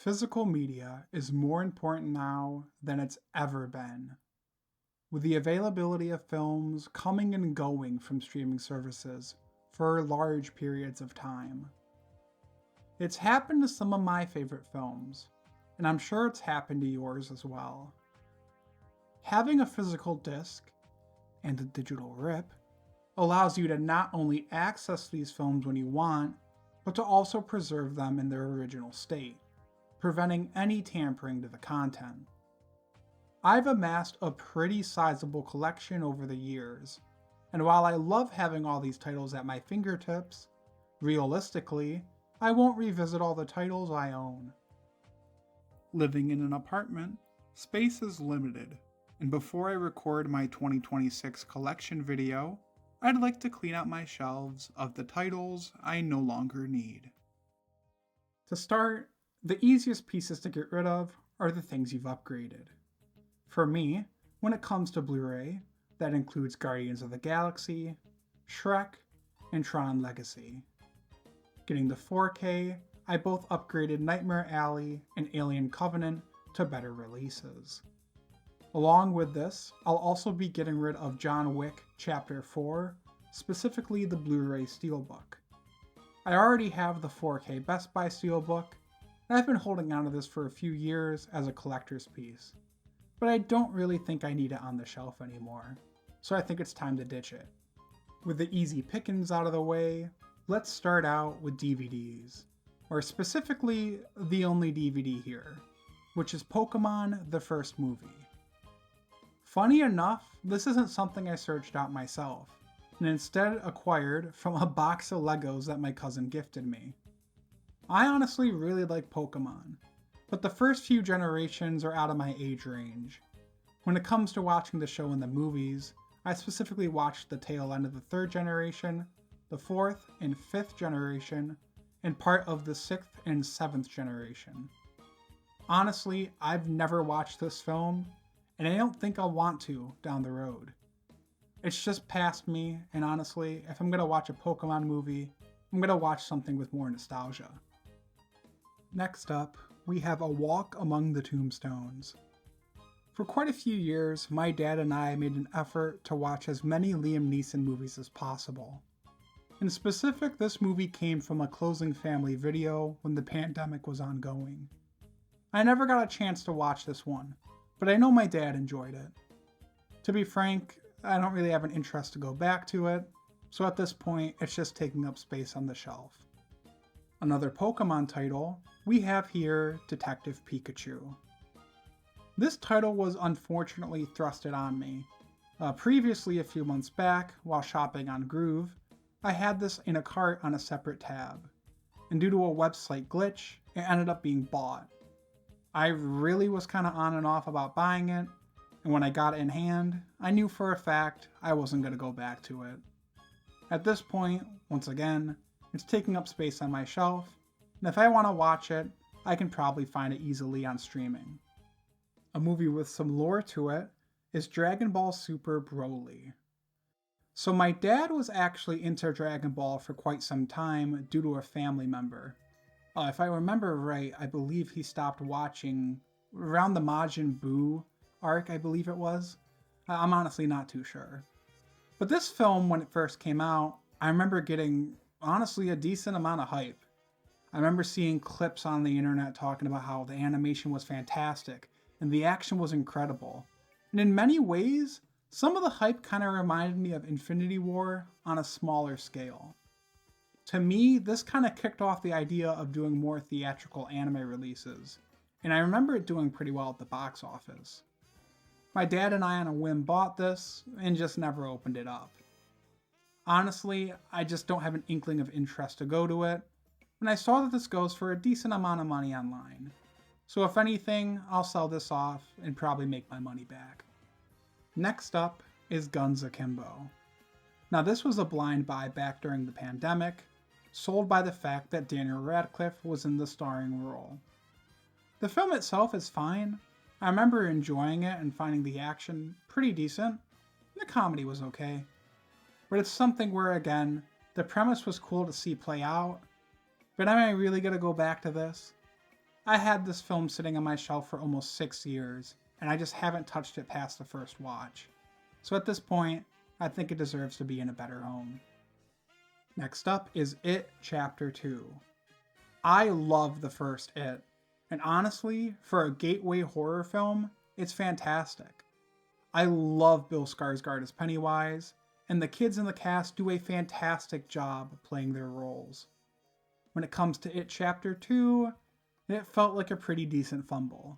Physical media is more important now than it's ever been. With the availability of films coming and going from streaming services for large periods of time. It's happened to some of my favorite films, and I'm sure it's happened to yours as well. Having a physical disc and a digital rip allows you to not only access these films when you want, but to also preserve them in their original state, preventing any tampering to the content. I've amassed a pretty sizable collection over the years, and while I love having all these titles at my fingertips, realistically, I won't revisit all the titles I own. Living in an apartment, space is limited, and before I record my 2026 collection video, I'd like to clean out my shelves of the titles I no longer need. To start, the easiest pieces to get rid of are the things you've upgraded. For me, when it comes to Blu-ray, that includes Guardians of the Galaxy, Shrek, and Tron Legacy. Getting the 4K, I both upgraded Nightmare Alley and Alien Covenant to better releases. Along with this, I'll also be getting rid of John Wick Chapter 4, specifically the Blu-ray Steelbook. I already have the 4K Best Buy Steelbook, and I've been holding on to this for a few years as a collector's piece, but I don't really think I need it on the shelf anymore, so I think it's time to ditch it. With the easy pickings out of the way, let's start out with DVDs, or specifically the only DVD here, which is Pokemon the first movie. Funny enough, this isn't something I searched out myself, and instead acquired from a box of Legos that my cousin gifted me. I honestly really like Pokemon, but the first few generations are out of my age range. When it comes to watching the show and the movies, I specifically watched the tail end of the third generation, the fourth and fifth generation, and part of the sixth and seventh generation. Honestly, I've never watched this film, and I don't think I'll want to down the road. It's just past me, and honestly, if I'm gonna watch a Pokemon movie, I'm gonna watch something with more nostalgia. Next up, we have A Walk Among the Tombstones. For quite a few years, my dad and I made an effort to watch as many Liam Neeson movies as possible. In specific, this movie came from a closing family video when the pandemic was ongoing. I never got a chance to watch this one, but I know my dad enjoyed it. To be frank, I don't really have an interest to go back to it, so at this point, it's just taking up space on the shelf. Another Pokemon title, we have here Detective Pikachu. This title was unfortunately thrusted on me. Previously, a few months back, while shopping on Groove, I had this in a cart on a separate tab, and due to a website glitch, it ended up being bought. I really was kind of on and off about buying it, and when I got it in hand, I knew for a fact I wasn't going to go back to it. At this point, once again, it's taking up space on my shelf, and if I want to watch it, I can probably find it easily on streaming. A movie with some lore to it is Dragon Ball Super Broly. So my dad was actually into Dragon Ball for quite some time due to a family member. If I remember right, I believe he stopped watching around the Majin Buu arc, I believe it was. I'm honestly not too sure. But this film, when it first came out, I remember getting, honestly, a decent amount of hype. I remember seeing clips on the internet talking about how the animation was fantastic and the action was incredible. And in many ways, some of the hype kind of reminded me of Infinity War on a smaller scale. To me, this kind of kicked off the idea of doing more theatrical anime releases, and I remember it doing pretty well at the box office. My dad and I on a whim bought this, and just never opened it up. Honestly, I just don't have an inkling of interest to go to it, and I saw that this goes for a decent amount of money online. So if anything, I'll sell this off and probably make my money back. Next up is Guns Akimbo. Now this was a blind buy back during the pandemic, sold by the fact that Daniel Radcliffe was in the starring role. The film itself is fine. I remember enjoying it and finding the action pretty decent. The comedy was okay. But it's something where, again, the premise was cool to see play out, but am I really gonna go back to this? I had this film sitting on my shelf for almost 6 years, and I just haven't touched it past the first watch. So at this point, I think it deserves to be in a better home. Next up is It Chapter 2. I love the first It, and honestly, for a gateway horror film, it's fantastic. I love Bill Skarsgård as Pennywise, and the kids in the cast do a fantastic job playing their roles. When it comes to It Chapter 2, it felt like a pretty decent fumble.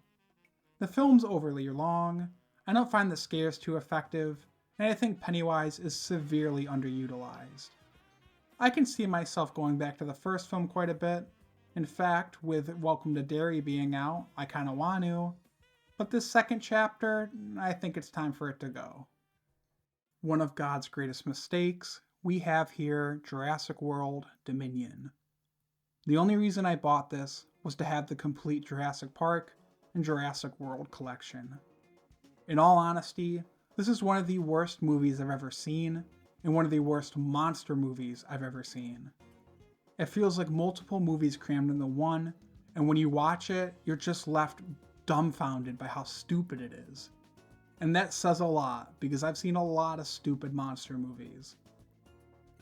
The film's overly long, I don't find the scares too effective, and I think Pennywise is severely underutilized. I can see myself going back to the first film quite a bit. In fact, with Welcome to Derry being out, I kinda want to. But this second chapter, I think it's time for it to go. One of God's greatest mistakes, we have here Jurassic World Dominion. The only reason I bought this was to have the complete Jurassic Park and Jurassic World collection. In all honesty, this is one of the worst movies I've ever seen, and one of the worst monster movies I've ever seen. It feels like multiple movies crammed into one, and when you watch it, you're just left dumbfounded by how stupid it is. And that says a lot, because I've seen a lot of stupid monster movies.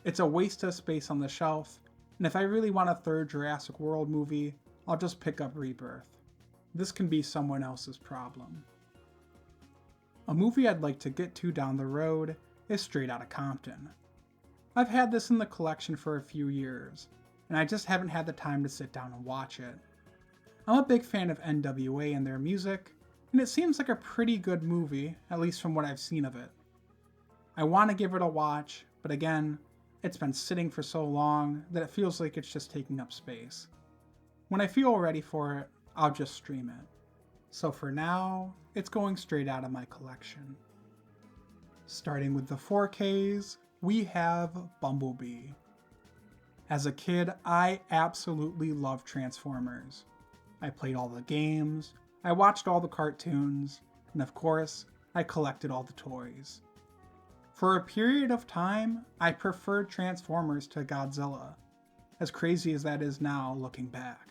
It's a waste of space on the shelf, and if I really want a third Jurassic World movie, I'll just pick up Rebirth. This can be someone else's problem. A movie I'd like to get to down the road is Straight Outta Compton. I've had this in the collection for a few years, and I just haven't had the time to sit down and watch it. I'm a big fan of NWA and their music, and it seems like a pretty good movie, at least from what I've seen of it. I want to give it a watch, but again, it's been sitting for so long that it feels like it's just taking up space. When I feel ready for it, I'll just stream it. So for now, it's going straight out of my collection. Starting with the 4Ks, we have Bumblebee. As a kid, I absolutely loved Transformers. I played all the games, I watched all the cartoons, and of course, I collected all the toys. For a period of time, I preferred Transformers to Godzilla, as crazy as that is now looking back.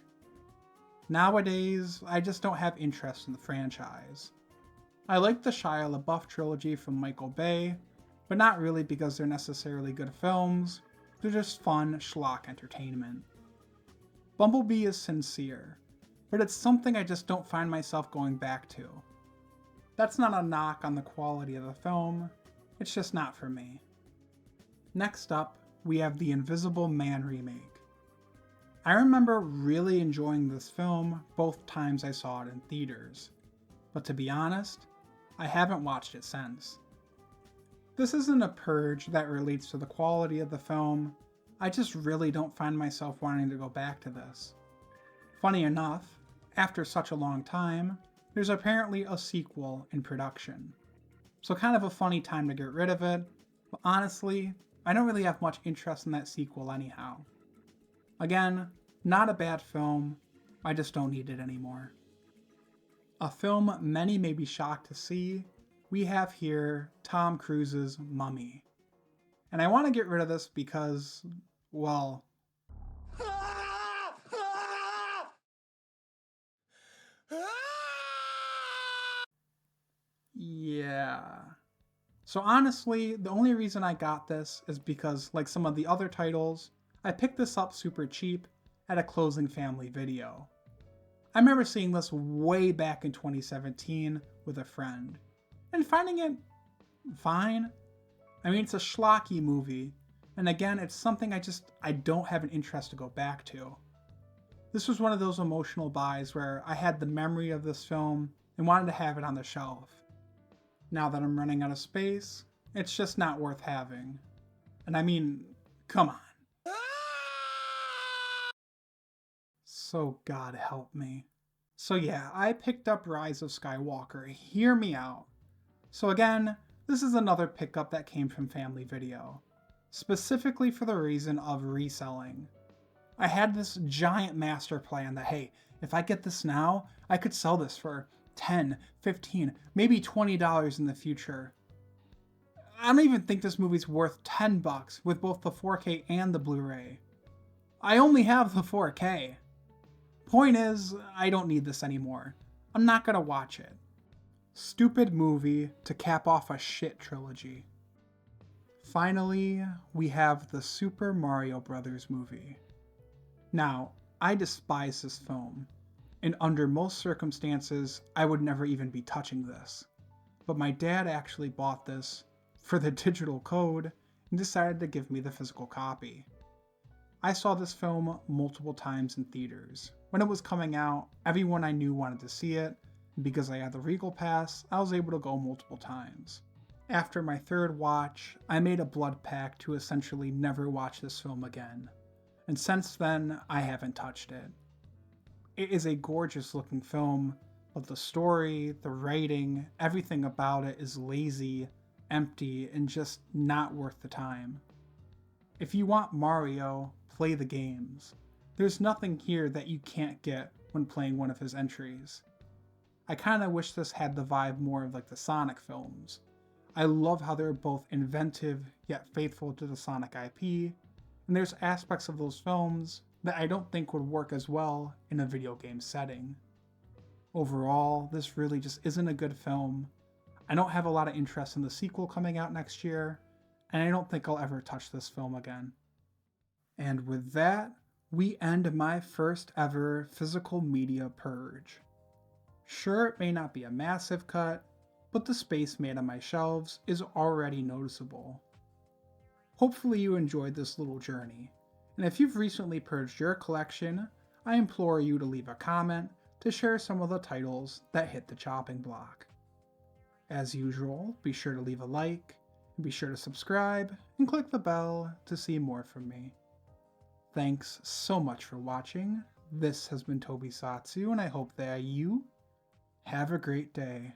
Nowadays, I just don't have interest in the franchise. I like the Shia LaBeouf trilogy from Michael Bay, but not really because they're necessarily good films, they're just fun schlock entertainment. Bumblebee is sincere, but it's something I just don't find myself going back to. That's not a knock on the quality of the film, it's just not for me. Next up, we have the Invisible Man remake. I remember really enjoying this film both times I saw it in theaters, but to be honest, I haven't watched it since. This isn't a purge that relates to the quality of the film, I just really don't find myself wanting to go back to this. Funny enough, after such a long time, there's apparently a sequel in production. So kind of a funny time to get rid of it, but honestly, I don't really have much interest in that sequel anyhow. Again, not a bad film, I just don't need it anymore. A film many may be shocked to see, we have here Tom Cruise's Mummy. And I want to get rid of this because, well, yeah. So honestly, the only reason I got this is because, like some of the other titles, I picked this up super cheap at a closing family video. I remember seeing this way back in 2017 with a friend, and finding it fine. I mean, it's a schlocky movie, and again, it's something I don't have an interest to go back to. This was one of those emotional buys where I had the memory of this film and wanted to have it on the shelf. Now that I'm running out of space, it's just not worth having. And I mean, come on. So God help me. So yeah, I picked up Rise of Skywalker, hear me out. So again, this is another pickup that came from Family Video, specifically for the reason of reselling. I had this giant master plan that, hey, if I get this now, I could sell this for $10, $15, maybe $20 in the future. I don't even think this movie's worth $10 with both the 4K and the Blu-ray. I only have the 4K. Point is, I don't need this anymore. I'm not gonna watch it. Stupid movie to cap off a shit trilogy. Finally, we have the Super Mario Bros. Movie. Now, I despise this film, and under most circumstances, I would never even be touching this. But my dad actually bought this for the digital code and decided to give me the physical copy. I saw this film multiple times in theaters. When it was coming out, everyone I knew wanted to see it, and because I had the Regal Pass, I was able to go multiple times. After my third watch, I made a blood pact to essentially never watch this film again, and since then, I haven't touched it. It is a gorgeous looking film, but the story, the writing, everything about it is lazy, empty, and just not worth the time. If you want Mario, play the games. There's nothing here that you can't get when playing one of his entries. I kinda wish this had the vibe more of like the Sonic films. I love how they're both inventive yet faithful to the Sonic IP, and there's aspects of those films that I don't think would work as well in a video game setting. Overall, this really just isn't a good film. I don't have a lot of interest in the sequel coming out next year, and I don't think I'll ever touch this film again. And with that, we end my first ever Physical Media Purge. Sure, it may not be a massive cut, but the space made on my shelves is already noticeable. Hopefully you enjoyed this little journey, and if you've recently purged your collection, I implore you to leave a comment to share some of the titles that hit the chopping block. As usual, be sure to leave a like, and be sure to subscribe, and click the bell to see more from me. Thanks so much for watching. This has been Tobisatsu, and I hope that you have a great day.